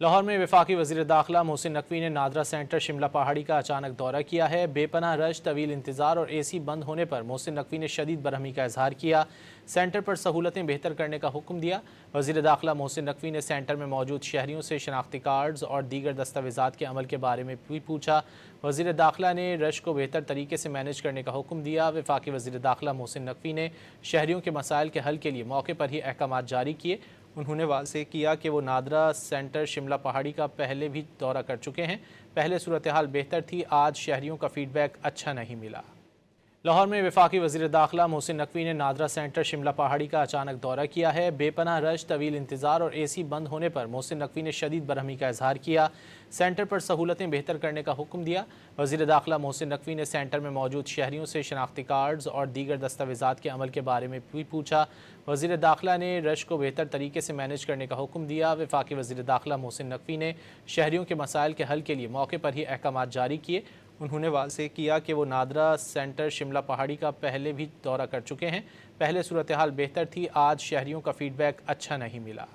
लाहौर में वफाकी वज़ीर दाखिला मोहसिन नकवी ने नादरा सेंटर शिमला पहाड़ी का अचानक दौरा किया है। बेपनाह रश, तवील इंतज़ार और एसी बंद होने पर मोहसिन नकवी ने शदीद बरहमी का इजहार किया। सेंटर पर सहूलतें बेहतर करने का हुक्म दिया। वज़ीर दाखिला मोहसिन नकवी ने सेंटर में मौजूद शहरियों से शनाख्ती कार्ड्स और दीगर दस्तावेज़ात के अमल के बारे में भी पूछा। वज़ीर दाखिला ने रश को बेहतर तरीके से मैनेज करने का हुक्म दिया। वफाकी वज़ीर दाखिला मोहसिन नकवी ने शहरियों के मसाइल के हल के लिए मौके पर ही अहकामात जारी किए। उन्होंने वाज़ेह किया कि वो नादरा सेंटर शिमला पहाड़ी का पहले भी दौरा कर चुके हैं। पहले सूरत हाल बेहतर थी, आज शहरियों का फीडबैक अच्छा नहीं मिला। लाहौर में वफाकी वज़ीर दाखिला मोहसिन नकवी ने नादरा सेंटर शिमला पहाड़ी का अचानक दौरा किया है। बेपनाह रश, तवील इंतज़ार और एसी बंद होने पर मोहसिन नकवी ने शदीद बरहमी का इजहार किया। सेंटर पर सहूलतें बेहतर करने का हुक्म दिया। वज़ीर दाखिला मोहसिन नकवी ने सेंटर में मौजूद शहरियों से शनाख्ती कार्ड्स और दीगर दस्तावेज़ात के अमल के बारे में भी पूछा। वज़ीर दाखिला ने रश को बेहतर तरीके से मैनेज करने का हुक्म दिया। वफाकी वज़ीर दाखिला मोहसिन नकवी ने शहरियों के मसाइल के हल के लिए मौके पर ही अहकामात जारी किए। उन्होंने वाज़ेह किया कि वो नादरा सेंटर शिमला पहाड़ी का पहले भी दौरा कर चुके हैं। पहले सूरत हाल बेहतर थी, आज शहरियों का फीडबैक अच्छा नहीं मिला।